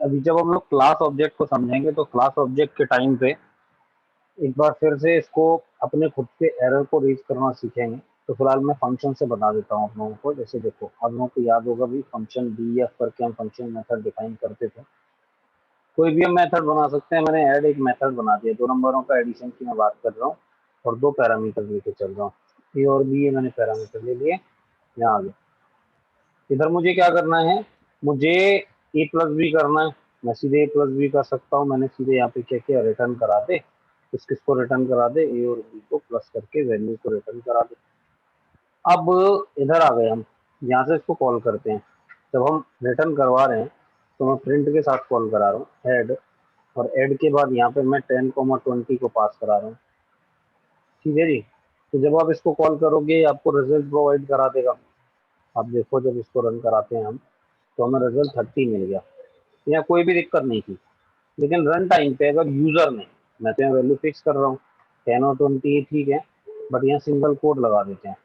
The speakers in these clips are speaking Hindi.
अभी जब हम लोग क्लास ऑब्जेक्ट को समझेंगे तो क्लास ऑब्जेक्ट के टाइम पे एक बार फिर से इसको अपने खुद के एरर को रीच करना सीखेंगे। तो फिलहाल मैं फंक्शन से बता देता हूँ आप लोगों को। जैसे देखो, आप लोगों को याद होगा भी फंक्शन डीएफ करके हम फंक्शन मेथड डिफाइन करते थे। कोई भी हम मेथड बना सकते हैं। मैंने ऐड एक मेथड बना दिया, दो नंबरों का एडिशन की मैं बात कर रहा हूँ और दो पैरामीटर लेके चल रहा हूँ। ए और बी ये मैंने पैरामीटर ले लिए। यहाँ आ गया। इधर मुझे क्या करना है, मुझे ए प्लस बी करना है। मैं सीधे ए प्लस बी कर सकता हूँ। मैंने सीधे यहाँ पे क्या किया, रिटर्न करा दे। किसको रिटर्न करा दे, ए और बी को प्लस करके वैल्यू को रिटर्न करा दे। अब इधर आ गए हम, यहाँ से इसको कॉल करते हैं। जब हम रिटर्न करवा रहे हैं तो मैं प्रिंट के साथ कॉल करा रहा हूँ ऐड, और ऐड के बाद यहाँ पे मैं 10,20 को पास करा रहा हूँ। ठीक है जी। तो जब आप इसको कॉल करोगे आपको रिजल्ट प्रोवाइड करा देगा। आप देखो, जब इसको रन कराते हैं हम तो हमें रिजल्ट 30 मिल गया। यहाँ कोई भी दिक्कत नहीं थी। लेकिन रन टाइम पे अगर यूजर ने, मैं तो यहाँ वैल्यू फिक्स कर रहा हूँ 10 और 20, ठीक है, बट यहाँ सिंगल कोड लगा देते हैं।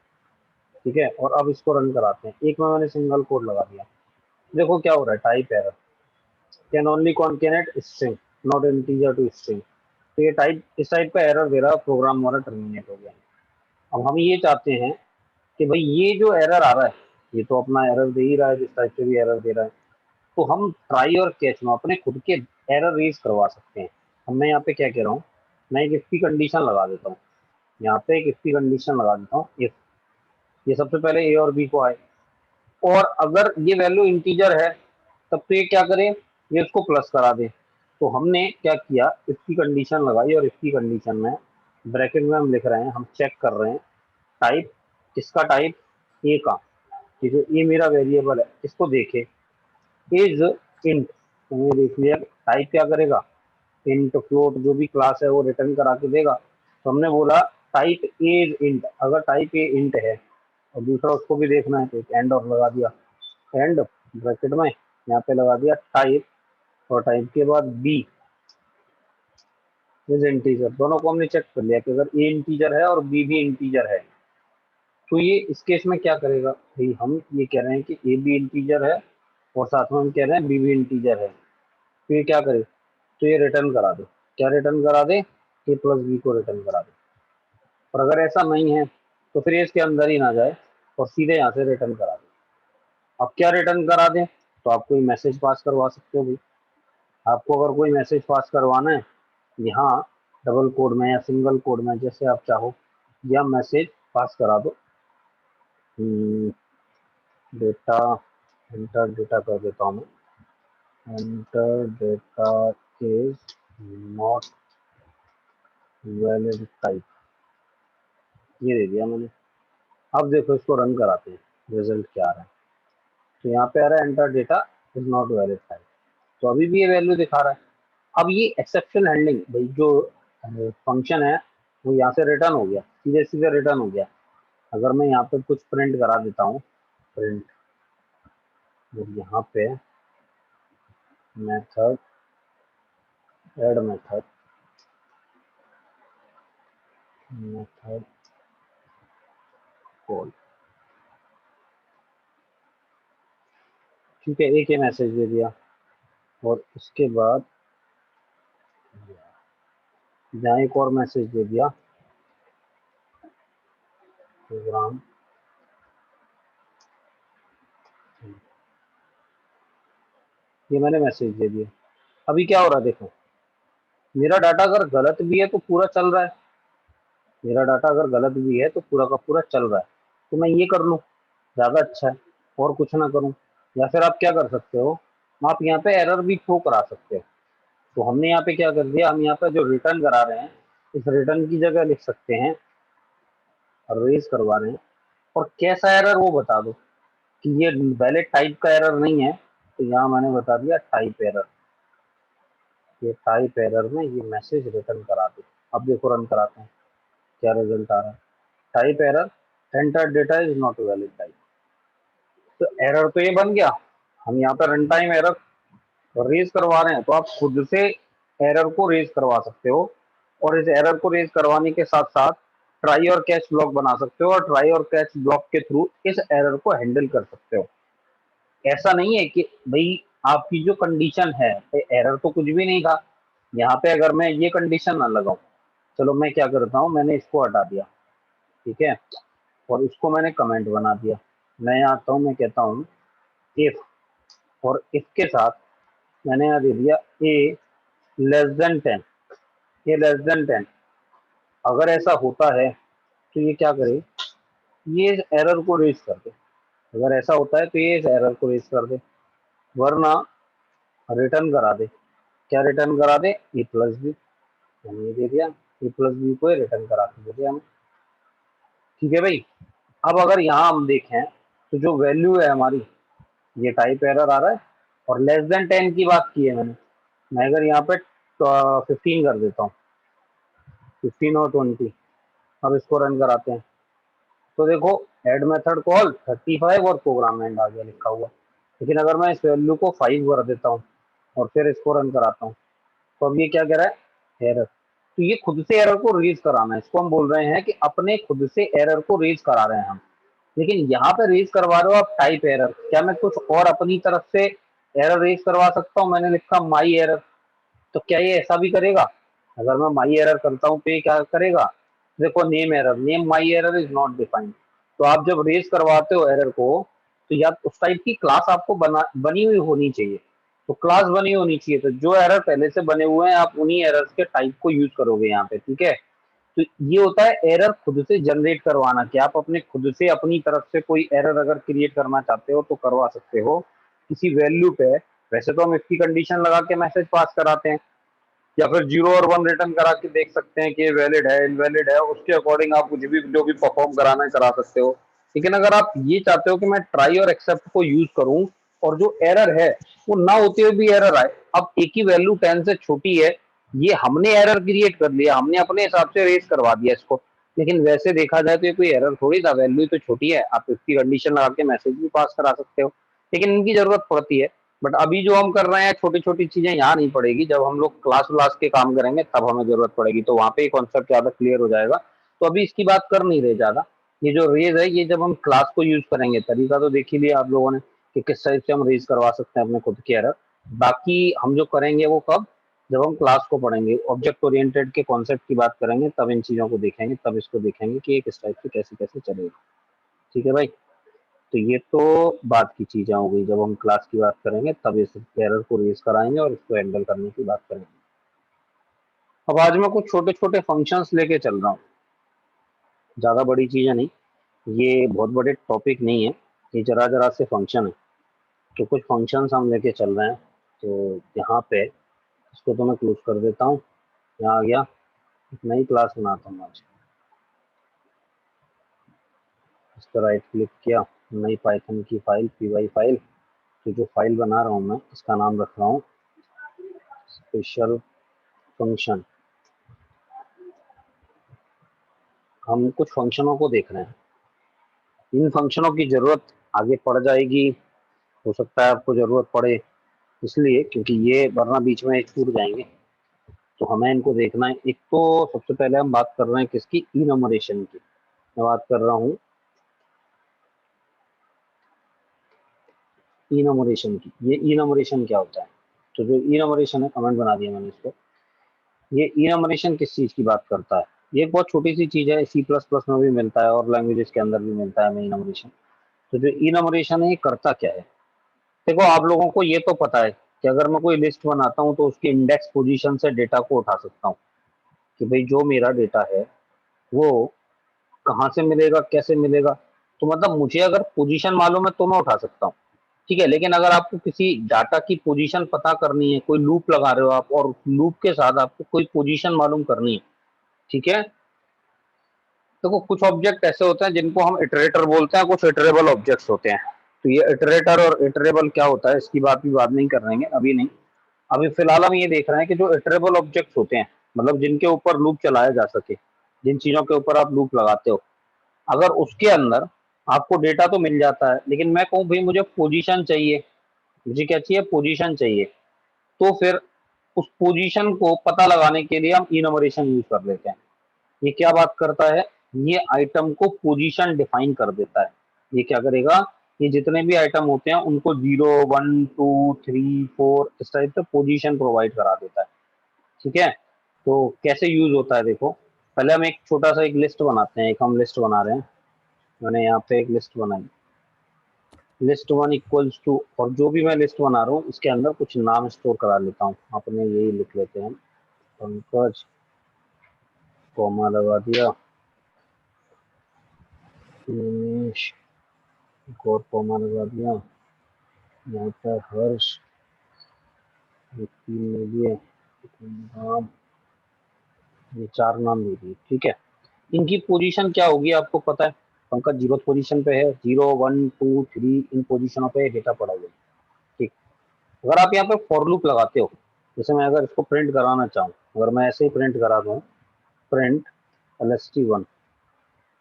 ठीक है, और अब इसको रन कराते हैं। एक में मैंने सिंगल कोड लगा दिया। देखो क्या हो रहा है, type error, can only concatenate string not integer to string. तो ये टाइप, इस टाइप का एरर दे रहा, प्रोग्राम हमारा टर्मिनेट हो गया। अब हम ये चाहते हैं कि भाई ये जो एरर आ रहा है, ये तो अपना एरर दे ही रहा है, जिस टाइप से भी एरर दे रहा है, तो हम ट्राई और कैच में अपने खुद के एरर रेज करवा सकते हैं। अब मैं यहाँ पे क्या कह रहा हूँ, मैं एक इफ की कंडीशन लगा देता हूँ। यहाँ पे एक इफ की कंडीशन लगा देता हूँ। इफ ये सबसे पहले ए और बी को आए, और अगर ये वैल्यू इंटीजर है तब तो ये क्या करे, ये उसको प्लस करा दे। तो हमने क्या किया, इफ की कंडीशन लगाई, और इफ की कंडीशन में ब्रैकेट में हम लिख रहे हैं, हम चेक कर रहे हैं टाइप, किसका टाइप, ए का। ठीक है, ये मेरा वेरिएबल है, इसको देखे इज इंट। तो देख लिया टाइप क्या करेगा, इंट फ्लोट जो भी क्लास है वो रिटर्न करा के देगा। तो हमने बोला टाइप ए इज इंट, अगर टाइप ए इंट है और दूसरा उसको भी देखना है तो एक एंड और लगा दिया। एंड ब्रैकेट में यहाँ पे लगा दिया टाइप, और टाइप के बाद बी इज इंटीजर। दोनों को हमने चेक कर लिया कि अगर ए इंटीजर है और बी भी इंटीजर है तो ये इस केस में क्या करेगा भाई, हम ये कह रहे हैं कि ए भी इंटीजर है और साथ में हम कह रहे हैं बी भी इंटीजर है। तो ये क्या करे, तो ये रिटर्न करा दे। क्या रिटर्न करा दे, ए प्लस बी को रिटर्न करा दे। और अगर ऐसा नहीं है तो फिर ये इसके अंदर ही ना जाए और सीधे यहाँ से रिटर्न करा दे। अब क्या रिटर्न करा दे, तो आप कोई मैसेज पास करवा सकते हो भाई। आपको अगर कोई मैसेज पास करवाना है यहाँ डबल कोड में या सिंगल कोड में, जैसे आप चाहो, या मैसेज पास करा दो। डेटा, एंटर डेटा कर देता हूँ मैं। Enter data is not valid type, ये दे दिया मैंने। अब देखो इसको रन कराते हैं, रिजल्ट क्या आ रहा है। तो यहाँ पे आ रहा है enter data is not valid type. तो अभी भी ये वैल्यू दिखा रहा है। अब ये एक्सेप्शन हैंडलिंग, भाई जो फंक्शन है वो यहाँ से रिटर्न हो गया, सीधे सीधे रिटर्न हो गया। अगर मैं यहाँ पे कुछ प्रिंट करा देता हूँ, प्रिंट, यहाँ पे method, add method, method call, ठीक है, एक ही मैसेज दे दिया। और उसके बाद यहाँ एक और मैसेज दे दिया, प्रोग्राम, ये मैंने मैसेज दे दिया। अभी क्या हो रहा है देखो, मेरा डाटा अगर गलत भी है तो पूरा चल रहा है। मेरा डाटा अगर गलत भी है तो पूरा का पूरा चल रहा है। तो मैं ये कर लूँ, ज़्यादा अच्छा है, और कुछ ना करूँ। या फिर आप क्या कर सकते हो, आप यहाँ पे एरर भी थ्रो करा सकते हो। तो हमने यहाँ पे क्या कर दिया, हम यहाँ पे जो रिटर्न करा रहे हैं इस रिटर्न की जगह लिख सकते हैं रेज करवा रहे हैं, और कैसा एरर वो बता दो कि ये वैलिड टाइप का एरर नहीं है। तो यहाँ मैंने बता दिया टाइप एरर। ये टाइप एरर में ये मैसेज रिटर्न करा दो। अब देखो रन कराते हैं क्या रिजल्ट आ रहा है। Type error, enter data is not valid type. तो एरर तो ये बन गया। हम यहाँ पर रन टाइम एरर रेज करवा रहे हैं, तो आप खुद से एरर को रेज करवा सकते हो, और इस एरर को रेज करवाने के साथ साथ ट्राई और कैच ब्लॉक बना सकते हो, और ट्राई और कैच ब्लॉक के थ्रू इस एरर को हैंडल कर सकते हो। ऐसा नहीं है कि भाई आपकी जो कंडीशन है, एरर तो कुछ भी नहीं था यहाँ पे। अगर मैं ये कंडीशन ना लगाऊं, चलो मैं क्या करता हूँ, मैंने इसको हटा दिया, ठीक है, और इसको मैंने कमेंट बना दिया। मैं यहाँ आता हूँ, मैं कहता हूँ इफ, और इफ के साथ मैंने यहाँ दे दिया ए लेस देन 10, ए लेस देन 10। अगर ऐसा होता है तो ये क्या करे, ये इस एरर को रेज कर दे। अगर ऐसा होता है तो ये इस एरर को रेज कर दे, वरना रिटर्न करा दे। क्या रिटर्न करा दे, ए प्लस बी। मैंने ये दे दिया, ए प्लस बी को रिटर्न करा के दे दिया हमें। ठीक है भाई। अब अगर यहाँ हम देखें तो जो वैल्यू है हमारी, ये टाइप एरर आ रहा है, और लेस देन 10 की बात की है मैंने। मैं अगर यहाँ पे 15 कर देता हूँ, 15 और 20, अब इसको रन कराते हैं तो देखो एड मेथड कॉल 35 और प्रोग्राम एंड आ गया लिखा हुआ। लेकिन अगर मैं इस वैल्यू को 5 कर देता हूँ और फिर इसको रन कराता हूँ, तो अब ये क्या कह रहा है, एरर। तो ये खुद से एरर को रेज कराना है, इसको हम बोल रहे हैं कि अपने खुद से एरर को रेज करा रहे हैं हम। लेकिन यहाँ पे रेज करवा रहे हो आप टाइप एरर, क्या मैं कुछ और अपनी तरफ से एरर रेज करवा सकता हूँ? मैंने लिखा माई एरर, तो क्या ये ऐसा भी करेगा? अगर मैं माई एरर करता हूँ तो ये क्या करेगा, देखो name error, name my error is not defined. तो आप जब रेज करवाते हो एरर को, तो या उस टाइप की क्लास आपको बनी हुई होनी चाहिए। तो क्लास बनी होनी चाहिए, तो जो एरर पहले से बने हुए हैं आप उन्हीं एरर्स के टाइप को यूज करोगे यहाँ पे, ठीक है। तो ये होता है एरर खुद से जनरेट करवाना, कि आप अपने खुद से अपनी तरफ से कोई एरर अगर क्रिएट करना चाहते हो तो करवा सकते हो किसी वैल्यू पे। वैसे तो हम इसकी कंडीशन लगा के मैसेज पास कराते हैं, या फिर 0 और 1 रिटर्न करा के देख सकते हैं कि ये वैलिड है इनवैलिड है, उसके अकॉर्डिंग आप कुछ भी जो भी परफॉर्म कराना है करा सकते हो। लेकिन अगर आप ये चाहते हो कि मैं ट्राई और एक्सेप्ट को यूज करूं और जो एरर है वो ना होते हुए भी एरर आए, अब एक ही वैल्यू 10 से छोटी है, ये हमने एरर क्रिएट कर लिया, हमने अपने हिसाब से रेस करवा दिया इसको। लेकिन वैसे देखा जाए तो ये कोई एरर थोड़ी था, वैल्यू तो छोटी है, आप इसकी कंडीशन लगा के मैसेज भी पास करा सकते हो। लेकिन इनकी जरूरत पड़ती है। बट अभी जो हम कर रहे हैं छोटी छोटी चीजें यहाँ नहीं पड़ेगी, जब हम लोग क्लास व्लास के काम करेंगे तब हमें जरूरत पड़ेगी, तो वहां पे कॉन्सेप्ट ज्यादा क्लियर हो जाएगा। तो अभी इसकी बात कर नहीं रहे ज्यादा। ये जो रेज है ये जब हम क्लास को यूज करेंगे, तरीका तो देख ही लिया आप लोगों ने कि किस टाइप से हम रेज करवा सकते हैं अपने खुद के एरर। बाकी हम जो करेंगे वो कब, जब हम क्लास को पढ़ेंगे, ऑब्जेक्ट ओरिएंटेड के कॉन्सेप्ट की बात करेंगे, तब इन चीजों को देखेंगे, तब इसको देखेंगे कि ये किस टाइप से कैसे कैसे चलेगा। ठीक है भाई। तो ये तो बात की चीजें हो गई, जब हम क्लास की बात करेंगे तब इस एरर को रेज कराएंगे और इसको हैंडल करने की बात करेंगे। अब आज मैं कुछ छोटे छोटे फंक्शंस लेके चल रहा हूँ, ज्यादा बड़ी चीजें नहीं, ये बहुत बड़े टॉपिक नहीं है, ये जरा जरा से फंक्शन है। तो कुछ फंक्शंस हम लेके चल रहे हैं। तो यहाँ पे इसको तो मैं क्लोज कर देता हूँ, यहाँ आ गया, एक नई क्लास बनाता हूँ आज। इस पर राइट क्लिक किया, नई पाइथन की फाइल py फाइल। तो जो फाइल बना रहा हूँ मैं इसका नाम रख रहा हूँ स्पेशल फंक्शन। हम कुछ फंक्शनों को देख रहे हैं, इन फंक्शनों की जरूरत आगे पड़ जाएगी, हो सकता है आपको जरूरत पड़े, इसलिए क्योंकि ये वरना बीच में छूट जाएंगे। तो हमें इनको देखना है। एक तो सबसे पहले हम बात कर रहे हैं किसकी, इनमरेशन की। मैं बात कर रहा हूँ इनमरेशन की। ये इनमरेशन क्या होता है, तो जो इनमरेशन है, कमेंट बना दिया मैंने इसको। ये इनमरेशन किस चीज की बात करता है, ये एक बहुत छोटी सी चीज है, सी प्लस प्लस में भी मिलता है और लैंग्वेजेस के अंदर भी मिलता है हमें इनमरेशन। तो जो इनमरेशन है ये करता क्या है, देखो आप लोगों को ये तो पता है कि अगर मैं कोई लिस्ट बनाता हूँ तो उसके इंडेक्स पोजीशन से डेटा को उठा सकता हूँ, कि भाई जो मेरा डेटा है वो कहाँ से मिलेगा कैसे मिलेगा। तो मतलब मुझे अगर पोजीशन मालूम है तो मैं उठा सकता हूँ, ठीक है। लेकिन अगर आपको किसी डाटा की पोजीशन पता करनी है, कोई लूप लगा रहे हो आप और लूप के साथ आपको कोई पोजीशन मालूम करनी है, ठीक है। देखो कुछ ऑब्जेक्ट ऐसे होते हैं जिनको हम इटरेटर बोलते हैं, कुछ इटरेबल ऑब्जेक्ट्स होते हैं। तो ये इटरेटर और इटरेबल क्या होता है इसकी बात भी बाद नहीं कर रहेंगे, अभी नहीं। अभी फिलहाल हम ये देख रहे हैं कि जो इटरेबल ऑब्जेक्ट्स होते हैं, मतलब जिनके ऊपर लूप चलाया जा सके, जिन चीजों के ऊपर आप लूप लगाते हो, अगर उसके अंदर आपको डेटा तो मिल जाता है, लेकिन मैं कहूँ भाई मुझे पोजीशन चाहिए, मुझे क्या चाहिए, पोजीशन चाहिए, तो फिर उस पोजीशन को पता लगाने के लिए हम इनमरेशन यूज कर लेते हैं। ये क्या बात करता है, ये आइटम को पोजीशन डिफाइन कर देता है। ये क्या करेगा, ये जितने भी आइटम होते हैं उनको 0 1 2 3 4 इस टाइप से पोजीशन प्रोवाइड करा देता है। ठीक है, तो कैसे यूज होता है देखो, पहले हम एक छोटा सा एक लिस्ट बनाते हैं। एक हम लिस्ट बना रहे हैं, मैंने यहाँ पे एक लिस्ट बनाई, लिस्ट वन इक्वल्स टू, और जो भी मैं लिस्ट बना रहा हूँ इसके अंदर कुछ नाम स्टोर करा लेता हूँ। आपने यही लिख लेते हैं, पंकज, कॉमा लगा दिया, निमेश, एक और कॉमा लगा दिया, यहाँ पर हर्ष, ये 3 ले लिए, नाम, ये 4 नाम ले लिए। ठीक है, इनकी पोजीशन क्या होगी आपको पता है, पंकज 0 पोजीशन पे है, 0 1 2 3 इन पोजीशनों पे डेटा पड़ा हुआ है। ठीक, अगर आप यहाँ पे फॉर लूप लगाते हो, जैसे मैं अगर इसको प्रिंट कराना चाहूँ, अगर मैं ऐसे ही प्रिंट करा दूँ, प्रिंट lst1,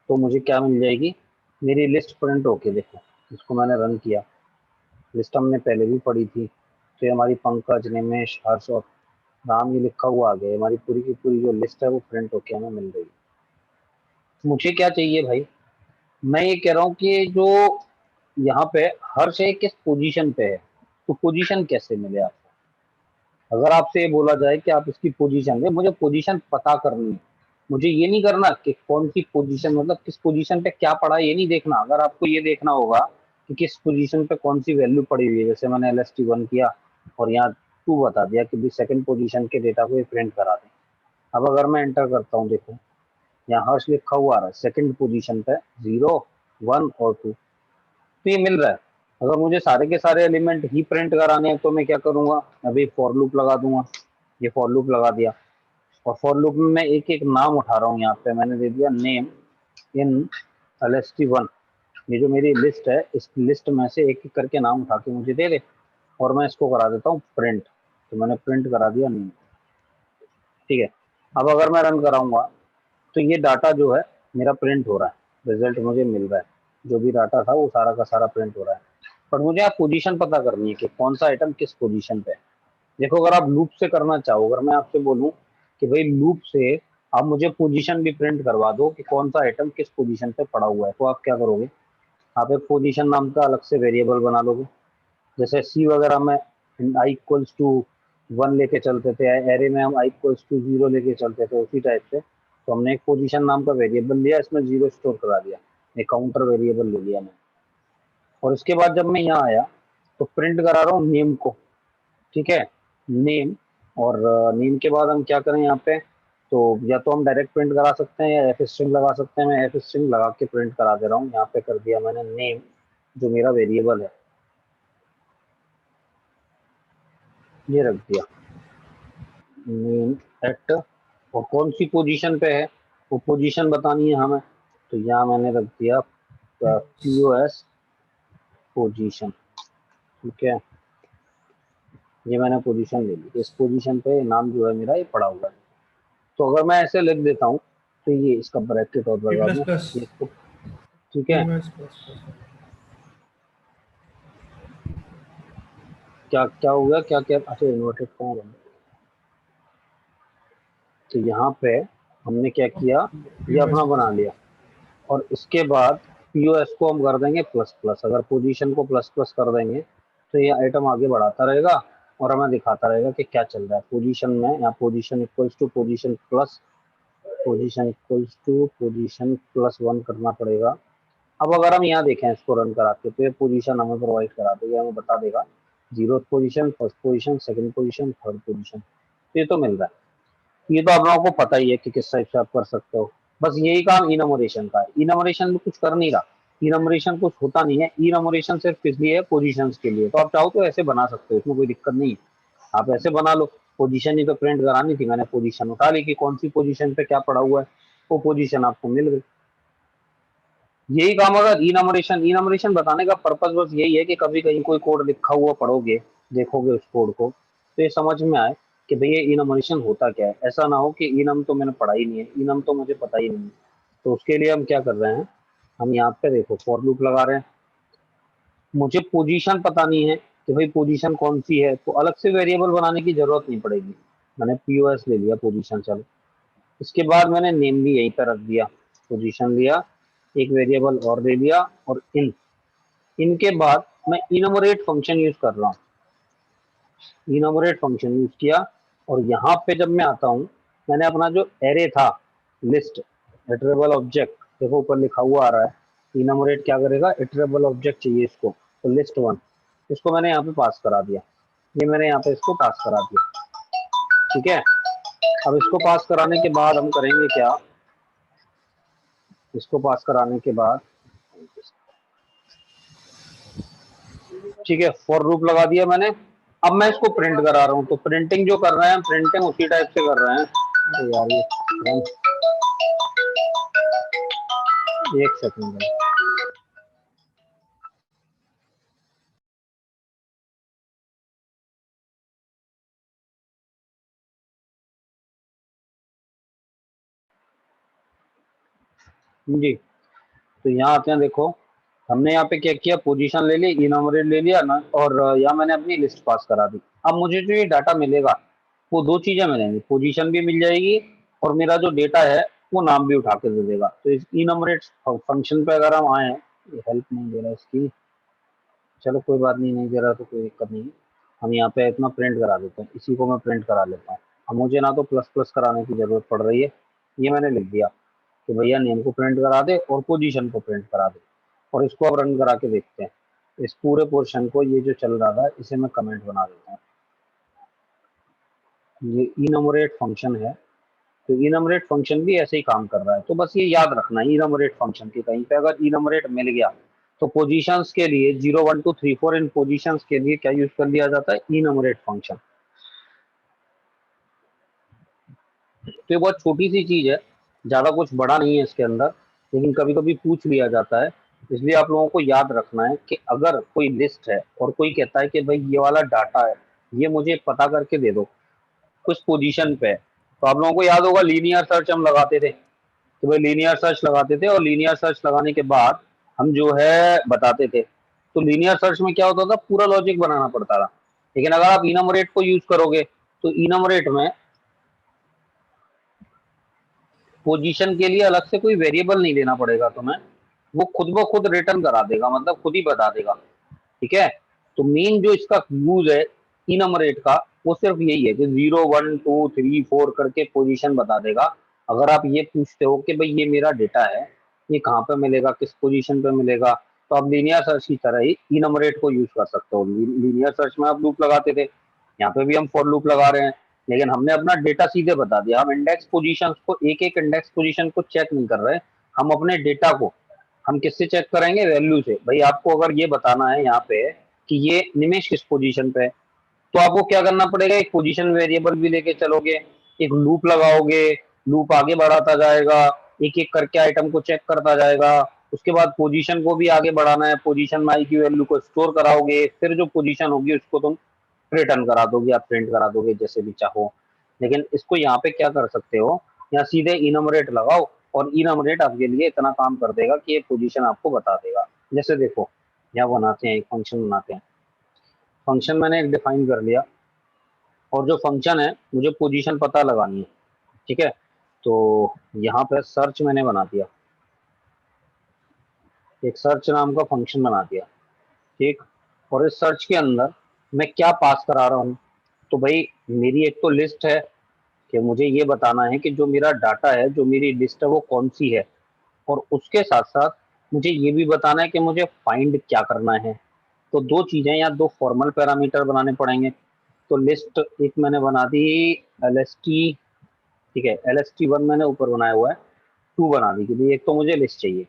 तो मुझे क्या मिल जाएगी, मेरी लिस्ट प्रिंट होके देखो, इसको मैंने रन किया, लिस्ट हमने पहले भी पढ़ी थी, तो ये हमारी पंकज, निमेश, हर्ष और राम ये लिखा हुआ आ गया, हमारी पूरी की पूरी जो लिस्ट है वो प्रिंट होके हमें मिल रही है। मुझे क्या चाहिए भाई, मैं ये कह रहा हूँ कि जो यहाँ पे हर्ष है किस पोजीशन पे है, तो पोजीशन कैसे मिले आपको। अगर आपसे ये बोला जाए कि आप इसकी पोजीशन में, मुझे पोजीशन पता करनी है, मुझे ये नहीं करना कि कौन सी पोजीशन, मतलब किस पोजीशन पे क्या पड़ा है ये नहीं देखना। अगर आपको ये देखना होगा कि किस पोजीशन पे कौन सी वैल्यू पड़ी हुई है, जैसे मैंने LST1 किया और यहाँ 2 बता दिया कि सेकंड पोजीशन के डेटा को ये प्रिंट करा दें। अब अगर मैं एंटर करता हूँ, देखो यहाँ हर्ष लिखा हुआ आ रहा है सेकंड पोजीशन पे, 0 1 और 2, तो ये मिल रहा है। अगर मुझे सारे के सारे एलिमेंट ही प्रिंट कराने हैं तो मैं क्या करूंगा, अभी फॉर लूप लगा दूंगा, ये फॉर लूप लगा दिया, और फॉर लूप में मैं एक एक नाम उठा रहा हूँ, यहाँ पे मैंने दे दिया नेम इन LST1, ये जो मेरी लिस्ट है इस लिस्ट में से एक एक करके नाम उठा के मुझे दे दे, और मैं इसको करा देता हूँ प्रिंट, तो मैंने प्रिंट करा दिया नेम। ठीक है, अब अगर मैं रन कराऊंगा तो ये डाटा जो है मेरा प्रिंट हो रहा है, रिजल्ट मुझे मिल रहा है, जो भी डाटा था वो सारा का सारा प्रिंट हो रहा है। पर मुझे आप पोजीशन पता करनी है कि कौन सा आइटम किस पोजीशन पे है। देखो अगर आप लूप से करना चाहो, अगर मैं आपसे बोलूं कि भाई लूप से आप मुझे पोजीशन भी प्रिंट करवा दो कि कौन सा आइटम किस पोजीशन पे पड़ा हुआ है, तो आप क्या करोगे, आप एक पोजीशन नाम का अलग से वेरिएबल बना लोगे। जैसे सी वगैरह में i=1 लेके चलते थे, एरे में हम i=0 लेके चलते थे, उसी टाइप से तो हमने एक पोजीशन नाम का वेरिएबल लिया, इसमें 0 स्टोर करा दिया, एक काउंटर वेरिएबल ले लिया मैं, और उसके बाद जब मैं यहाँ आया तो प्रिंट करा रहा हूँ नेम को। ठीक है, नेम, और नेम के बाद हम क्या करें यहाँ पे, तो या तो हम डायरेक्ट प्रिंट करा सकते हैं या एफ स्ट्रिंग लगा सकते हैं, मैं एफ स्ट्रिंग लगा के प्रिंट करा दे रहा हूँ। यहाँ पे कर दिया मैंने नेम, जो मेरा वेरिएबल है ये रख दिया नेम एट, और कौन सी पोजीशन पे है वो पोजीशन बतानी है हमें, तो यहाँ मैंने रख दिया POS पोजीशन। ठीक है, ये मैंने पोजीशन ले ली, इस पोजीशन पे नाम जो है मेरा ये पड़ा हुआ है। तो अगर मैं ऐसे लिख देता हूँ तो ये इसका ब्रैकेट और C++, लगा दूं, ये इसको, ठीक है, C++, क्या क्या हो गया, क्या क्या, अच्छा इन्वर्टेड कहाँ गया, तो यहाँ पे हमने क्या किया, ये अपना C++, बना लिया, और इसके बाद POS को हम कर देंगे प्लस प्लस, अगर पोजीशन को प्लस प्लस कर देंगे तो ये आइटम आगे बढ़ाता रहेगा और हमें दिखाता रहेगा कि क्या चल रहा है पोजीशन में, यहाँ position equals to position plus, position equals to position +1 करना पड़ेगा। अब अगर हम यहाँ देखें इसको रन करा के, तो ये पोजीशन हमें प्रोवाइड करा देगा, हमें बता देगा 0th position, first position, second position, third position, तो ये तो मिल रहा है। ये तो आप लोगों को पता ही है कि किस टाइप से आप कर सकते हो। बस यही काम इनमोरेशन का है, इनमोरेशन में कुछ कर नहीं रहा, इनमोरेशन कुछ होता नहीं है, इनमोरेशन सिर्फ इसलिए है पोजीशंस के लिए, तो आप चाहो तो ऐसे बना सकते हो, इसमें कोई दिक्कत नहीं है, आप ऐसे बना लो। पोजीशन ही तो प्रिंट करानी थी, मैंने पोजीशन उठा ली कि कौन सी पोजीशन पे क्या पड़ा हुआ है, वो पोजीशन आपको मिल गई। यही काम अगर इनमोरेशन, इनमोरेशन बताने का पर्पज बस यही है कि कभी कहीं कोई कोड लिखा हुआ पढ़ोगे, देखोगे उस कोड को, तो ये समझ में आए कि भैया इनमोरेशन होता क्या है, ऐसा ना हो कि इनम तो मैंने पढ़ा ही नहीं है, इनम तो मुझे पता ही नहीं है। तो उसके लिए हम क्या कर रहे हैं, हम यहाँ पे देखो फॉर लूप लगा रहे हैं, मुझे पोजीशन पता नहीं है कि भाई पोजीशन कौन सी है, तो अलग से वेरिएबल बनाने की जरूरत नहीं पड़ेगी, मैंने POS ले लिया पोजीशन, चलो इसके बाद मैंने नेम भी यहीं पर रख दिया, पोजीशन लिया, एक वेरिएबल और दे दिया, और इन इनके बाद मैं इनमोरेट फंक्शन यूज कर रहा हूँ, इनमोरेट फंक्शन यूज किया, और यहाँ पे जब मैं आता हूँ, मैंने अपना जो एरे था लिस्ट इटरेबल ऑब्जेक्ट, देखो ऊपर लिखा हुआ आ रहा है, इनमोरेट क्या करेगा, इटरेबल ऑब्जेक्ट चाहिए इसको, तो लिस्ट वन, इसको मैंने यहाँ पे पास करा दिया, ये मैंने यहाँ पे इसको पास करा दिया। ठीक है, अब इसको पास कराने के बाद हम करेंगे क्या, इसको पास कराने के बाद, ठीक है, फॉर लूप लगा दिया मैंने। अब मैं इसको प्रिंट करा रहा हूँ, तो प्रिंटिंग जो कर रहे हैं, प्रिंटिंग उसी टाइप से कर रहे हैं। अरे यार ये एक सेकंड है। जी, तो यहाँ आते हैं, देखो हमने यहाँ पे क्या किया, पोजीशन ले ली, इनमोरेट ले लिया ना, और यहाँ मैंने अपनी लिस्ट पास करा दी। अब मुझे जो ये डाटा मिलेगा वो दो चीजें मिलेंगी, पोजीशन भी मिल जाएगी और मेरा जो डेटा है वो नाम भी उठा के दे देगा। तो इस इनमोरेट फंक्शन पे अगर हम आए, ये हेल्प नहीं दे रहा इसकी, चलो कोई बात नहीं, नहीं दे रहा तो कोई दिक्कत नहीं है। हम यहाँ पे इतना प्रिंट करा देते हैं, इसी को मैं प्रिंट करा लेता हूँ। अब मुझे ना तो प्लस प्लस कराने की जरूरत पड़ रही है, ये मैंने लिख दिया कि भैया नेम को प्रिंट करा दे और पोजीशन को प्रिंट करा दे, और इसको अब रन करा के देखते हैं। इस पूरे पोर्शन को, ये जो चल रहा था इसे मैं कमेंट बना देता हूँ, ये इनमोरेट फंक्शन है, तो इनमोरेट फंक्शन भी ऐसे ही काम कर रहा है। तो बस ये याद रखना है, इनमोरेट फंक्शन के कहीं पे अगर इनमोरेट मिल गया तो पोजीशंस के लिए 0 1 2 3 4 इन पोजीशंस के लिए क्या यूज कर लिया जाता है, इनमोरेट फंक्शन। तो ये बहुत छोटी सी चीज है, ज्यादा कुछ बड़ा नहीं है इसके अंदर, लेकिन कभी कभी पूछ लिया जाता है, इसलिए आप लोगों को याद रखना है कि अगर कोई लिस्ट है और कोई कहता है कि भाई ये वाला डाटा है, ये मुझे पता करके दे दो कुछ पोजीशन पे, तो आप लोगों को याद होगा लीनियर सर्च हम लगाते थे, तो भाई लीनियर सर्च लगाते थे, और लीनियर सर्च लगाने के बाद हम जो है बताते थे। तो लीनियर सर्च में क्या होता था, पूरा लॉजिक बनाना पड़ता था। लेकिन अगर आप इनमोरेट को यूज करोगे तो इनमोरेट में पोजीशन के लिए अलग से कोई वेरिएबल नहीं देना पड़ेगा तुम्हें, वो खुद ब खुद रिटर्न करा देगा, मतलब खुद ही बता देगा। ठीक है, तो मेन जो इसका यूज है इनमरेट का, वो सिर्फ यही है कि 0 1 2 3 4 करके पोजीशन बता देगा। अगर आप ये पूछते हो कि भाई ये मेरा डेटा है, ये कहाँ पे मिलेगा, किस पोजीशन पे मिलेगा, तो आप लीनियर सर्च की तरह ही इनमरेट को यूज कर सकते हो। लीनियर सर्च में आप लूप लगाते थे, यहाँ पे भी हम फॉर लूप लगा रहे हैं, लेकिन हमने अपना डेटा सीधे बता दिया। हम इंडेक्स पोजीशन को, एक एक इंडेक्स पोजीशन को चेक नहीं कर रहे, हम अपने डेटा को हम किससे चेक करेंगे, वैल्यू से। भाई आपको अगर ये बताना है यहाँ पे कि ये निमेश किस पोजीशन पे है, तो आपको क्या करना पड़ेगा, एक पोजीशन वेरिएबल भी लेके चलोगे, एक लूप लगाओगे, लूप आगे बढ़ाता जाएगा, एक एक करके आइटम को चेक करता जाएगा। उसके बाद पोजीशन को भी आगे बढ़ाना है, पोजीशन में आई की वैल्यू को स्टोर कराओगे, फिर जो पोजीशन होगी उसको तुम रिटर्न करा दोगे या प्रिंट करा दोगे, जैसे भी चाहो। लेकिन इसको यहाँ पे क्या कर सकते हो, यहाँ सीधे इनमरेट लगाओ और इनमरेट आपके लिए इतना काम कर देगा कि ये पोजीशन आपको बता देगा। जैसे देखो, यहाँ बनाते हैं, एक फंक्शन बनाते हैं, फंक्शन मैंने एक डिफाइन कर लिया, और जो फंक्शन है मुझे पोजीशन पता लगानी है। ठीक है, तो यहाँ पे सर्च मैंने बना दिया, एक सर्च नाम का फंक्शन बना दिया। ठीक, और इस सर्च के अंदर मैं क्या पास करा रहा हूँ, तो भाई मेरी एक तो लिस्ट है, कि मुझे ये बताना है कि जो मेरा डाटा है, जो मेरी लिस्ट है वो कौन सी है, और उसके साथ साथ मुझे ये भी बताना है कि मुझे फाइंड क्या करना है। तो दो चीजें या दो फॉर्मल पैरामीटर बनाने पड़ेंगे। तो लिस्ट एक मैंने बना दी, एल एस टी, ठीक है, एल एस टी वन मैंने ऊपर बनाया हुआ है, टू बना दी, क्योंकि एक तो मुझे लिस्ट चाहिए,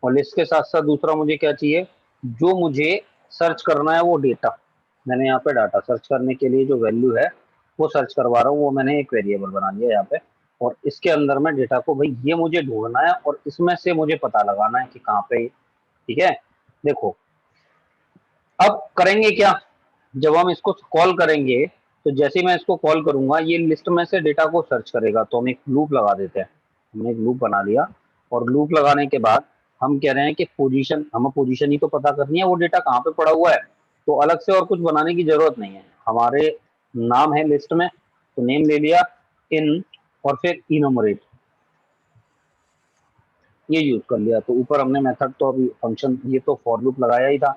और लिस्ट के साथ साथ दूसरा मुझे क्या चाहिए, जो मुझे सर्च करना है वो डेटा। मैंने यहाँ पे डाटा सर्च करने के लिए जो वैल्यू है वो सर्च करवा रहा हूँ, वो मैंने एक वेरिएबल बना लिया यहाँ पे, और इसके अंदर में डेटा को, भाई ये मुझे ढूंढना है और इसमें से मुझे पता लगाना है कि कहाँ पे। ठीक है, देखो अब करेंगे क्या, जब हम इसको कॉल करेंगे, तो जैसे ही मैं इसको कॉल करूंगा ये लिस्ट में से डेटा को सर्च करेगा, तो हम एक लूप लगा देते हैं। हमने एक लूप बना लिया, और लूप लगाने के बाद हम कह रहे हैं कि पोजीशन, हमें पोजीशन ही तो पता करनी है, वो डेटा कहाँ पे पड़ा हुआ है, तो अलग से और कुछ बनाने की जरूरत नहीं है। हमारे नाम है लिस्ट में, तो नेम ले लिया, इन, और फिर इनमरेट, ये यूज कर लिया। तो ऊपर हमने मेथड तो अभी फंक्शन, ये तो फॉर लूप लगाया ही था,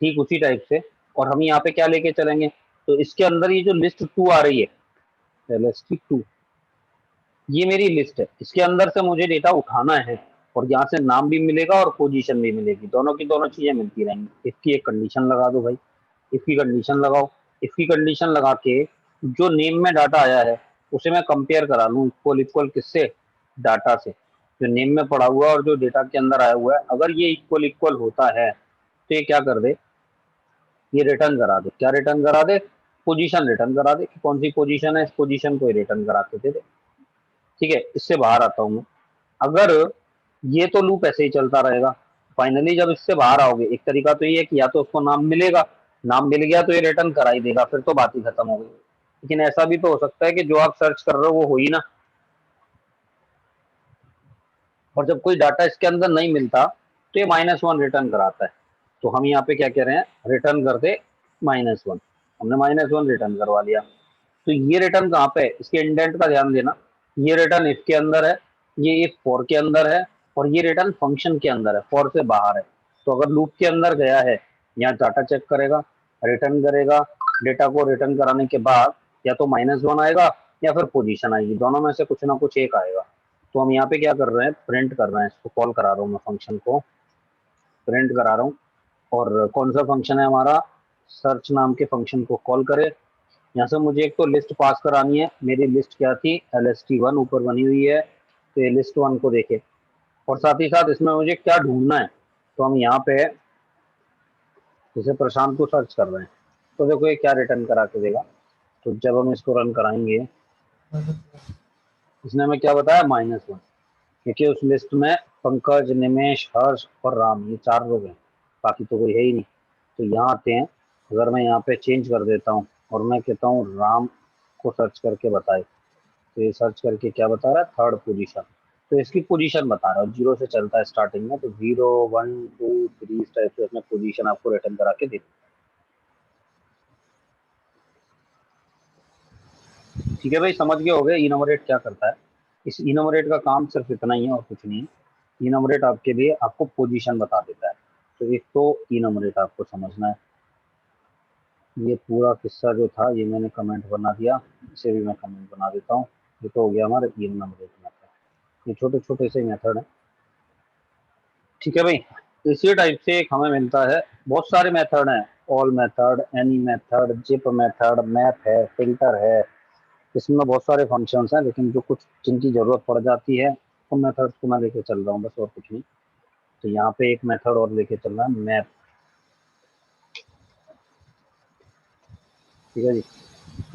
ठीक उसी टाइप से। और हम यहाँ पे क्या लेके चलेंगे, तो इसके अंदर ये जो लिस्ट 2 आ रही है, लिस्ट 2, ये मेरी लिस्ट है, इसके अंदर से मुझे डेटा उठाना है, और यहाँ से नाम भी मिलेगा और पोजीशन भी मिलेगी, दोनों की दोनों चीजें मिलती रहेंगी। इसकी एक कंडीशन लगा दो भाई, इसकी कंडीशन लगाओ, इसकी कंडीशन लगा के जो नेम में डाटा आया है उसे मैं कंपेयर करा लूँ इक्वल इक्वल किससे, डाटा से, जो नेम में पड़ा हुआ है और जो डेटा के अंदर आया हुआ है, अगर ये इक्वल इक्वल होता है तो ये क्या कर दे, ये रिटर्न करा दे। क्या रिटर्न करा दे, पोजीशन रिटर्न करा दे कि कौन सी पोजीशन है, इस पोजीशन को रिटर्न करा के दे दे। ठीक है, इससे बाहर आता हूँ मैं। अगर ये तो लूप ऐसे ही चलता रहेगा, फाइनली जब इससे बाहर आओगे, एक तरीका तो ये है कि या तो उसको नाम मिलेगा, नाम मिल गया तो ये रिटर्न करा ही देगा, फिर तो बात ही खत्म हो गई। लेकिन ऐसा भी तो हो सकता है कि जो आप सर्च कर रहे हो वो हो ही ना, और जब कोई डाटा इसके अंदर नहीं मिलता तो ये -1 रिटर्न कराता है। तो हम यहाँ पे क्या कह रहे हैं, रिटर्न कर दे -1, हमने -1 रिटर्न करवा लिया। तो ये रिटर्न कहाँ पे है, इसके इंडेंट का ध्यान देना, ये रिटर्न इफ के अंदर है, ये इफ फॉर के अंदर है, और ये रिटर्न फंक्शन के अंदर है, फॉर से बाहर है। तो अगर लूप के अंदर गया है, यहाँ डाटा चेक करेगा, रिटर्न करेगा, डेटा को रिटर्न कराने के बाद या तो -1 आएगा या फिर पोजीशन आएगी, दोनों में से कुछ ना कुछ एक आएगा। तो हम यहाँ पे क्या कर रहे हैं, प्रिंट कर रहे हैं, इसको कॉल करा रहा हूँ मैं, फंक्शन को प्रिंट करा रहा हूँ। और कौन सा फंक्शन है हमारा, सर्च नाम के फंक्शन को कॉल करे। यहाँ से मुझे एक तो लिस्ट पास करानी है, मेरी लिस्ट क्या थी, LST1 ऊपर बनी हुई है, तो ये लिस्ट 1 को देखे, और साथ ही साथ इसमें मुझे क्या ढूंढना है, तो हम यहाँ पे जैसे प्रशांत को सर्च कर रहे हैं, तो देखो ये क्या रिटर्न करा के देगा। तो जब हम इसको रन कराएंगे, इसने हमें क्या बताया, -1, क्योंकि उस लिस्ट में पंकज, निमेश, हर्ष और राम, ये 4 लोग हैं, बाकी तो कोई है ही नहीं। तो यहाँ आते हैं, अगर मैं यहाँ पे चेंज कर देता हूँ और मैं कहता हूँ राम को सर्च करके बताए, तो ये सर्च करके क्या बता रहा है, थर्ड पोजीशन। तो इसकी पोजीशन बता रहा है, 0 से चलता है स्टार्टिंग में, तो 0 1 2 3 इस टाइप से उसने पोजीशन आपको रिटर्न करा के दे दी। ठीक है भाई, समझ गए होगे इनोमरेट क्या करता है। इस इनोमरेट का काम सिर्फ इतना ही है और कुछ नहीं है। इनोमरेट आपके लिए आपको पोजीशन बता देता है। तो एक तो इनोमरेट आपको समझना है। ये पूरा किस्सा जो था ये मैंने कमेंट बना दिया, इसे भी मैं कमेंट बना देता हूँ। ये तो हो गया हमारा इनोमरेट मेथड। ये छोटे छोटे से मेथड है। ठीक है भाई, इसी टाइप से एक हमें मिलता है, बहुत सारे मेथड हैं, all method, any method, zip method, map है, फिल्टर है, इसमें बहुत सारे फंक्शंस हैं, लेकिन जो कुछ जिनकी जरूरत पड़ जाती है उन मेथड्स को मैं लेके चल रहा हूँ बस, और कुछ नहीं। तो यहाँ पे एक मेथड और लेके चल रहा है, मैप। ठीक है जी,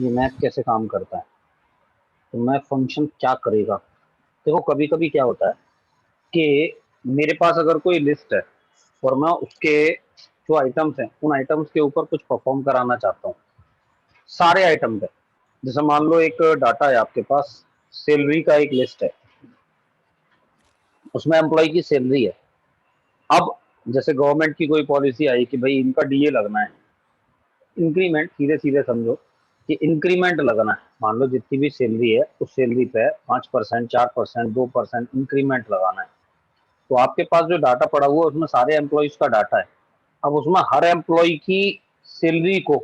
ये मैप कैसे काम करता है, तो मैप फंक्शन क्या करेगा। देखो कभी कभी क्या होता है कि मेरे पास अगर कोई लिस्ट है और मैं उसके जो आइटम्स हैं उन आइटम्स के ऊपर कुछ परफॉर्म कराना चाहता हूँ, सारे आइटम पे। जैसे मान लो एक डाटा है आपके पास, सैलरी का एक लिस्ट है, उसमें एम्प्लॉय की सैलरी है। अब जैसे गवर्नमेंट की कोई पॉलिसी आई कि भाई इनका DA लगना है, इंक्रीमेंट, सीधे सीधे समझो कि इंक्रीमेंट लगना है। मान लो जितनी भी सैलरी है उस सैलरी पे 5%, 4%, 2% इंक्रीमेंट लगाना है। तो आपके पास जो डाटा पड़ा हुआ है उसमें सारे एम्प्लॉयज का डाटा है। अब उसमें हर एम्प्लॉय की सैलरी को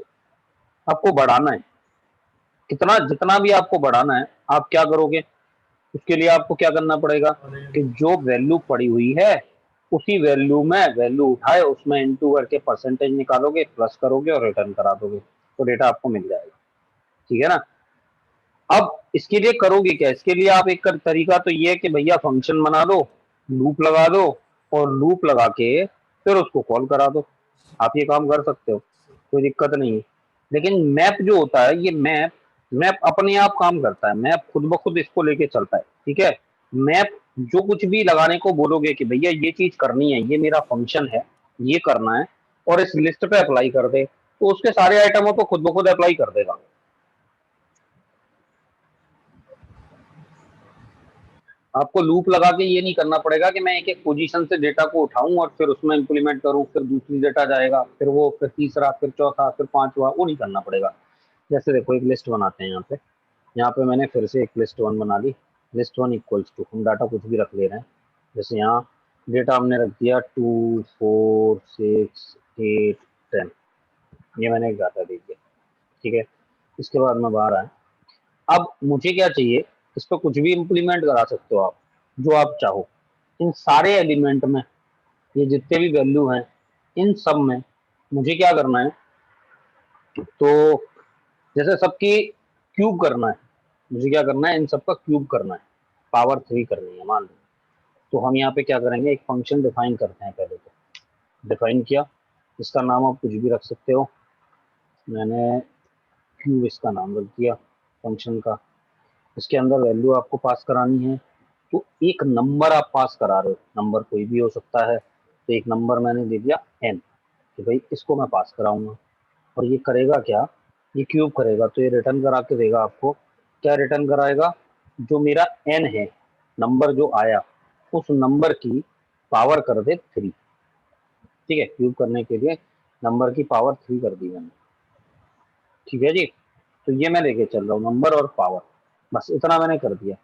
आपको बढ़ाना है, कितना, जितना भी आपको बढ़ाना है। आप क्या करोगे, उसके लिए आपको क्या करना पड़ेगा कि जो वैल्यू पड़ी हुई है उसी वैल्यू में वैल्यू उठाए, उसमें इनटू करके परसेंटेज निकालोगे, प्लस करोगे और रिटर्न करा दोगे, तो डेटा आपको मिल जाएगा। ठीक है ना। अब इसके लिए करोगे क्या, इसके लिए आप एक तरीका तो ये है कि भैया फंक्शन बना दो, लूप लगा दो, और लूप लगा के फिर उसको कॉल करा दो। आप ये काम कर सकते हो, कोई दिक्कत नहीं है। लेकिन मैप जो होता है, ये मैप मैप अपने आप काम करता है, मैप खुद ब खुद इसको लेके चलता है। ठीक है, मैप जो कुछ भी लगाने को बोलोगे कि भैया ये चीज करनी है, ये मेरा फंक्शन है, ये करना है, और इस लिस्ट पे अप्लाई कर दे, तो उसके सारे आइटमों को खुद ब खुद अप्लाई कर देगा। आपको लूप लगा के ये नहीं करना पड़ेगा कि मैं एक एक पोजीशन से डेटा को उठाऊं और फिर उसमें इंप्लीमेंट करूं, फिर दूसरी डेटा जाएगा, फिर वो, फिर तीसरा, फिर चौथा, फिर पांचवा, वो नहीं करना पड़ेगा। जैसे देखो एक लिस्ट बनाते हैं यहाँ पे मैंने फिर से एक लिस्ट 1 बना ली। लिस्ट 1 इक्वल्स टू, हम डाटा कुछ भी रख ले रहे हैं। जैसे यहाँ डेटा हमने रख दिया 2 4 6 8 10, ये मैंने एक डाटा दे दिया। ठीक है, इसके बाद मैं बाहर आया। अब मुझे क्या चाहिए, इस पर कुछ भी इम्प्लीमेंट करा सकते हो आप, जो आप चाहो। इन सारे एलिमेंट में ये जितने भी वैल्यू हैं, इन सब में मुझे क्या करना है, तो जैसे सबकी क्यूब करना है, मुझे क्या करना है, इन सबका क्यूब करना है, पावर 3 करनी है मान लो। तो हम यहाँ पे क्या करेंगे, एक फंक्शन डिफाइन करते हैं। पहले तो डिफाइन किया, इसका नाम आप कुछ भी रख सकते हो, मैंने क्यूब इसका नाम रख दिया फंक्शन का। इसके अंदर वैल्यू आपको पास करानी है, तो एक नंबर आप पास करा रहे हो, नंबर कोई भी हो सकता है। तो एक नंबर मैंने दे दिया n, कि भाई इसको मैं पास कराऊंगा। और ये करेगा क्या, ये क्यूब करेगा, तो ये रिटर्न करा के देगा आपको। क्या रिटर्न कराएगा, जो मेरा n है, नंबर जो आया, उस नंबर की पावर कर दे 3। ठीक है, क्यूब करने के लिए नंबर की पावर 3 कर दी मैंने। ठीक है जी, तो ये मैं लेके चल रहा हूँ, नंबर और पावर, बस इतना मैंने कर दिया।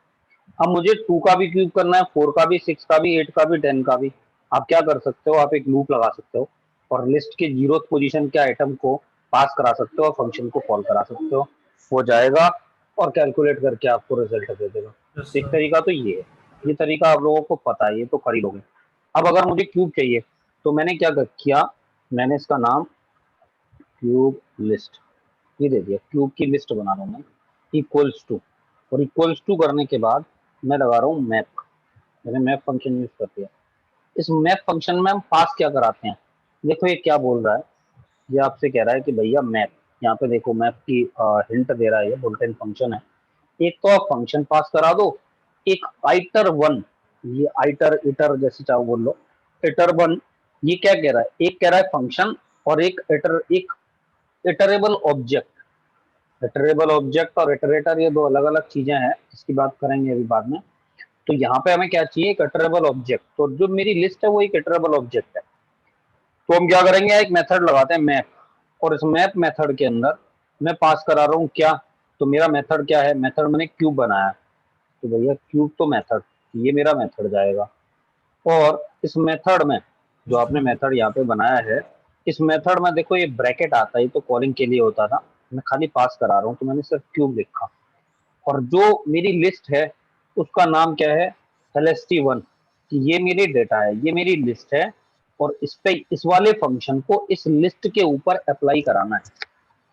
अब मुझे 2 का भी क्यूब करना है, 4 का भी, 6 का भी, 8 का भी, 10 का भी। आप क्या कर सकते हो, आप एक लूप लगा सकते हो और लिस्ट के 0th पोजीशन के आइटम को पास करा सकते हो और फंक्शन को कॉल करा सकते हो, वो जाएगा और कैलकुलेट करके आपको रिजल्ट दे देगा। तो एक तरीका तो ये है, ये तरीका आप लोगों को पता है, ये तो कर ही लोगे। अब अगर मुझे क्यूब चाहिए, तो मैंने क्या किया, मैंने इसका नाम क्यूब लिस्ट ये दे दिया, क्यूब की लिस्ट बना रहा हूँ मैं, इक्वल्स टू। और इक्वल्स टू करने के बाद मैं लगा रहा हूँ मैप, मैंने मैप फंक्शन यूज कर दिया। इस मैप फंक्शन में हम पास क्या कराते हैं, देखो ये क्या बोल रहा है, ये आपसे कह रहा है कि भैया मैप, यहाँ पे देखो मैप की हिंट दे रहा है, ये बुलेटिन फंक्शन है। एक तो आप फंक्शन पास करा दो, एक आइटर वन, ये आइटर इटर जैसे चाहो बोल लो, इटर वन। ये क्या कह रहा है, एक कह रहा है फंक्शन और एक इटरेबल ऑब्जेक्ट। इटरेबल ऑब्जेक्ट और इटरेटर ये दो अलग अलग चीजें हैं, इसकी बात करेंगे अभी बाद में। तो यहाँ पे हमें क्या चाहिए, एक इटरेबल ऑब्जेक्ट। तो जो मेरी लिस्ट है वो एक इटरेबल ऑब्जेक्ट है। तो हम क्या करेंगे, एक मेथड लगाते हैं मैप, और इस मैप मेथड के अंदर मैं पास करा रहा हूँ क्या, तो मेरा मेथड क्या है, मेथड मैंने क्यूब बनाया, तो भैया क्यूब तो मेथड, ये मेरा मेथड जाएगा। और इस मेथड में जो आपने मेथड यहाँ पे बनाया है, इस मेथड में देखो ये ब्रैकेट आता है, तो कॉलिंग के लिए होता था, मैं खाली पास करा रहा हूँ, तो मैंने सिर्फ क्यूब लिखा। और जो मेरी लिस्ट है उसका नाम क्या है, LST1, कि ये मेरी डेटा है, ये मेरी लिस्ट है, और इस पे इस वाले फंक्शन को इस लिस्ट के ऊपर अप्लाई कराना है।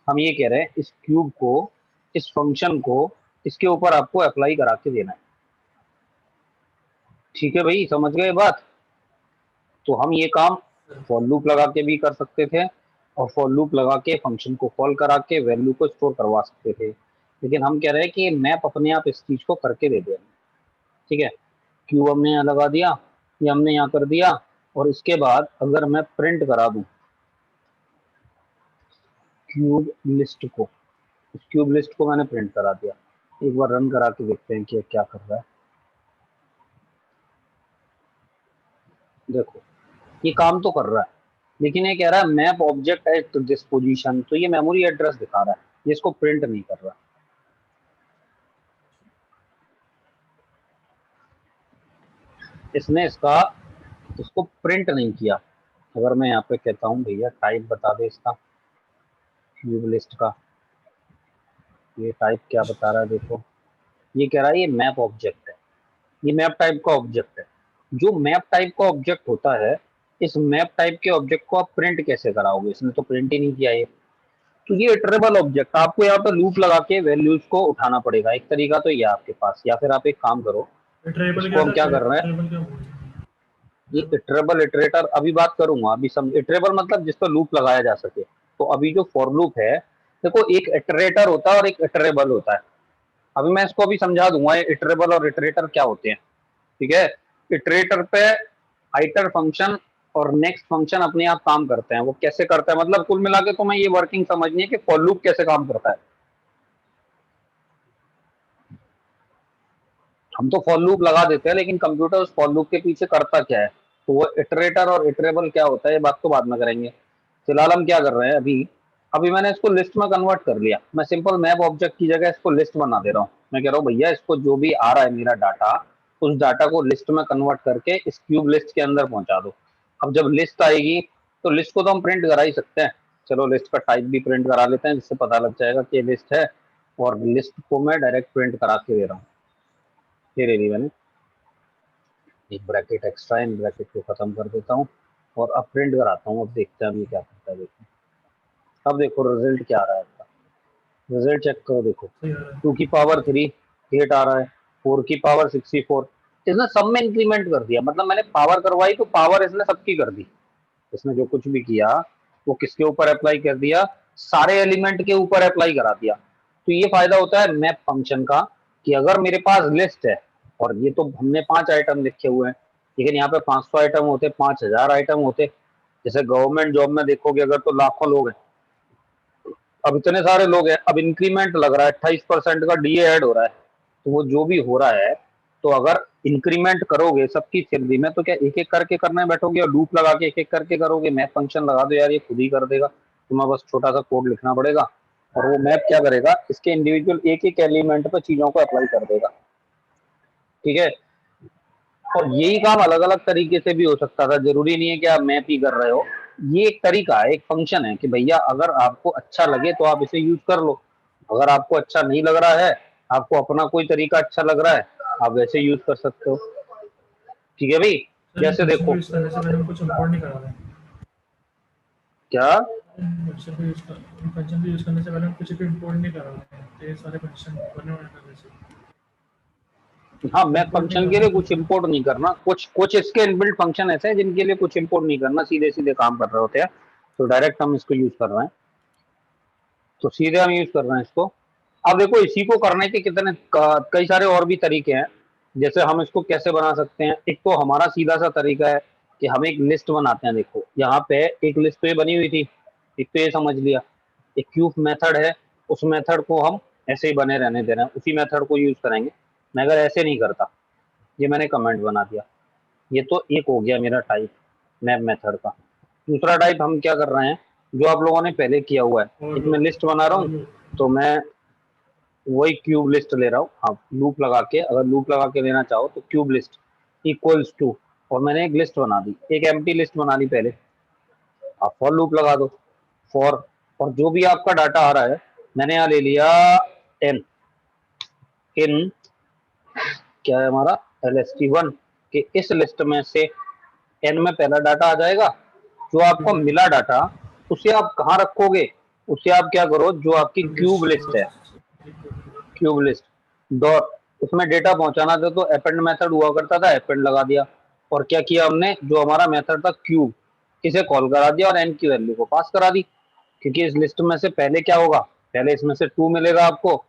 हम ये कह रहे हैं इस क्यूब को, इस फंक्शन को इसके ऊपर आपको अप्लाई करा के देना है। ठीक है भाई, समझ गए बात। तो हम ये काम फॉर लूप लगा के भी कर सकते थे, और फॉर लूप लगा के फंक्शन को कॉल करा के वैल्यू को स्टोर करवा सकते थे, लेकिन हम कह रहे हैं कि मैप अपने आप इस चीज को करके दे दे। ठीक है, क्यू हमने यहाँ लगा दिया, ये हमने यहाँ कर दिया। और इसके बाद अगर मैं प्रिंट करा दूं क्यूब लिस्ट को, इस क्यूब लिस्ट को मैंने प्रिंट करा दिया, एक बार रन करा के देखते हैं कि क्या कर रहा है। देखो ये काम तो कर रहा है, लेकिन ये कह रहा है map object at this position, तो ये मेमोरी एड्रेस दिखा रहा है, ये इसको प्रिंट नहीं कर रहा। इसने इसको प्रिंट नहीं किया। अगर मैं यहाँ पे कहता हूँ भैया टाइप बता दे इसका, क्यूब लिस्ट का, ये टाइप क्या बता रहा है देखो, ये कह रहा है ये मैप ऑब्जेक्ट है, ये मैप टाइप का ऑब्जेक्ट है। जो मैप टाइप का ऑब्जेक्ट होता है, इस मैप टाइप के ऑब्जेक्ट को आप प्रिंट कैसे कराओगे, इसने तो प्रिंट ही नहीं किया ये। तो ये इटरेबल ऑब्जेक्ट, आपको यहाँ पे लूप लगा के वैल्यूज को उठाना पड़ेगा। एक तरीका तो ये आपके पास, या फिर आप एक काम करो, ट्रेबल इसको क्या हम था, क्या कर रहे हैं, ट्रेबल क्या बोलते हैं? ये इटरेबल इटरेटर अभी बात करूंगा, अभी समझ। इटरेबल मतलब जिस पर लूप लगाया जा सके। तो अभी जो फॉर लूप है, देखो एक इटरेटर होता है और एक इटरेबल होता है। अभी मैं इसको अभी समझा दूंगा, इटरेबल और इटरेटर क्या होते हैं। ठीक है, इटरेटर पे आइटर फंक्शन और नेक्स्ट फंक्शन अपने आप काम करते हैं। वो कैसे करता है, मतलब कुल मिला के तुम्हें ये वर्किंग समझनी है कि फॉर लूप कैसे काम करता है। हम तो फॉर लूप लगा देते हैं, लेकिन कंप्यूटर उस फॉर लूप के पीछे करता क्या है, तो वो इटरेटर और इटरेबल क्या होता है, ये बात तो बाद में करेंगे। फिलहाल हम क्या कर रहे हैं, अभी अभी मैंने इसको लिस्ट में कन्वर्ट कर लिया। मैं सिंपल मैप ऑब्जेक्ट की जगह इसको लिस्ट बना दे रहा हूँ। मैं कह रहा हूँ भैया इसको जो भी आ रहा है मेरा डाटा, उस डाटा को लिस्ट में कन्वर्ट करके इस क्यूब लिस्ट के अंदर पहुंचा दो। अब जब लिस्ट आएगी, तो लिस्ट को तो हम प्रिंट करा ही सकते हैं, चलो लिस्ट का टाइप भी प्रिंट करा लेते हैं, जिससे पता लग जाएगा कि लिस्ट है, और लिस्ट को मैं डायरेक्ट प्रिंट करा के दे रहा हूँ। ये ले ली मैंने, एक ब्रैकेट एक्स्ट्रा, इन ब्रैकेट को खत्म कर देता हूँ और अब प्रिंट कराता हूँ। अब देखते हैं अभी क्या करता है। देखो अब देखो रिजल्ट क्या आ रहा है आपका, रिजल्ट चेक करो। देखो सही आ रहा है। 2 की पावर 3 8 आ रहा है, 4 की पावर 64। इसने सब में इंक्रीमेंट कर दिया, मतलब मैंने पावर करवाई तो पावर इसने सबकी कर दी। इसने जो कुछ भी किया वो किसके ऊपर अप्लाई कर दिया, सारे एलिमेंट के ऊपर अप्लाई करा दिया। तो ये फायदा होता है मैप फंक्शन का, कि अगर मेरे पास लिस्ट है और ये तो हमने 5 आइटम लिखे हुए हैं, लेकिन यहाँ पे 500 आइटम होते, 5000 आइटम होते। जैसे गवर्नमेंट जॉब में देखोगे अगर तो लाखों लोग हैं, अब इतने सारे लोग हैं, अब इंक्रीमेंट लग रहा है 28% का डीए ऐड हो रहा है। तो वो जो भी हो रहा है, तो अगर इंक्रीमेंट करोगे सबकी सैलरी में, तो क्या एक एक करके करने बैठोगे और लूप लगा के एक एक करके करोगे? मैप फंक्शन लगा दो यार, ये खुद ही कर देगा। तुम्हें बस छोटा सा कोड लिखना पड़ेगा और वो मैप क्या करेगा, इसके इंडिविजुअल एक एक एलिमेंट पर चीजों को अप्लाई कर देगा। ठीक है, और यही काम अलग अलग तरीके से भी हो सकता था, जरूरी नहीं है कि आप मैप ही कर रहे हो। ये एक तरीका है, एक फंक्शन है कि भैया अगर आपको अच्छा लगे तो आप इसे यूज कर लो, अगर आपको अच्छा नहीं लग रहा है, आपको अपना कोई तरीका अच्छा लग रहा है, आप वैसे यूज कर सकते हो। ठीक है भाई, सर ये जैसे फंक्शन को देखो यूज़ करने से पहले हम कुछ इम्पोर्ट नहीं करा रहे हैं। क्या, फंक्शन को यूज़ करने से पहले हम कुछ भी इम्पोर्ट नहीं करा रहे हैं, तो ये सारे फंक्शन बने हुए हैं पहले से। हाँ मैप इम्पोर्ट नहीं फंक्शन के करना लिए कुछ कुछ भी। इंपोर्ट नहीं करना, कुछ कुछ इसके इनबिल्ट फंक्शन ऐसे हैं जिनके लिए कुछ इंपोर्ट नहीं करना, सीधे सीधे काम कर रहे होते हैं। तो डायरेक्ट हम इसको यूज कर रहे हैं, तो सीधे हम यूज कर रहे हैं इसको। अब देखो इसी को करने के कितने कई सारे और भी तरीके हैं। जैसे हम इसको कैसे बना सकते हैं, एक तो हमारा सीधा सा तरीका है कि हम एक लिस्ट बनाते हैं। देखो यहाँ पे एक लिस्ट तो ये बनी हुई थी, एक तो ये समझ लिया। एक क्यूब मेथड है, उस मेथड को हम ऐसे ही बने रहने दे रहे हैं, उसी मेथड को यूज करेंगे। मैं अगर ऐसे नहीं करता, ये मैंने कमेंट बना दिया, ये तो एक हो गया मेरा टाइप मैप मेथड का। दूसरा टाइप हम क्या कर रहे हैं, जो आप लोगों ने पहले किया हुआ है, और एक मैं लिस्ट बना रहा और हूँ, तो मैं वही क्यूब लिस्ट ले रहा हूँ। हाँ लूप लगा के, अगर लूप लगा के लेना चाहो तो क्यूब लिस्ट इक्वल्स टू, और मैंने एक लिस्ट बना दी, एक एम्प्टी लिस्ट बना ली पहले। आप फॉर लूप लगा दो, फॉर, और जो भी आपका डाटा आ रहा है, मैंने यहाँ ले लिया एन, इन क्या है हमारा LST1, कि इस लिस्ट में से एन में पहला डाटा आ जाएगा। जो आपको मिला डाटा, उसे आप कहाँ रखोगे, उसे आप क्या करो, जो आपकी क्यूब लिस्ट है, क्यूब लिस्ट डॉट, उसमें डेटा पहुंचाना था तो अपेंड मेथड हुआ करता था, अपेंड लगा दिया। और क्या किया हमने, जो हमारा मेथड था क्यूब, इसे कॉल करा दिया और एन की वैल्यू को पास करा दी। क्योंकि इस लिस्ट में से पहले क्या होगा, पहले इसमें से 2 मिलेगा आपको,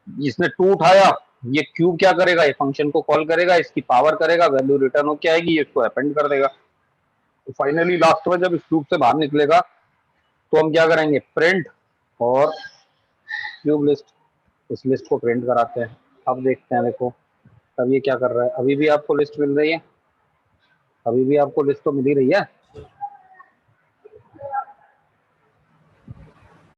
जिसने 2 उठाया, ये क्यूब क्या करेगा, ये फंक्शन को कॉल करेगा, इसकी पावर करेगा, वैल्यू रिटर्न होके आएगी, ये इसको अपेंड कर देगा। तो फाइनली लास्ट में जब इस लूप से बाहर निकलेगा, तो हम क्या करेंगे, प्रिंट और क्यूब लिस्ट, इस लिस्ट को प्रिंट कराते हैं। अब देखते हैं, देखो अब ये क्या कर रहा है, अभी भी आपको लिस्ट मिल रही है, अभी भी आपको लिस्ट तो मिल ही रही है।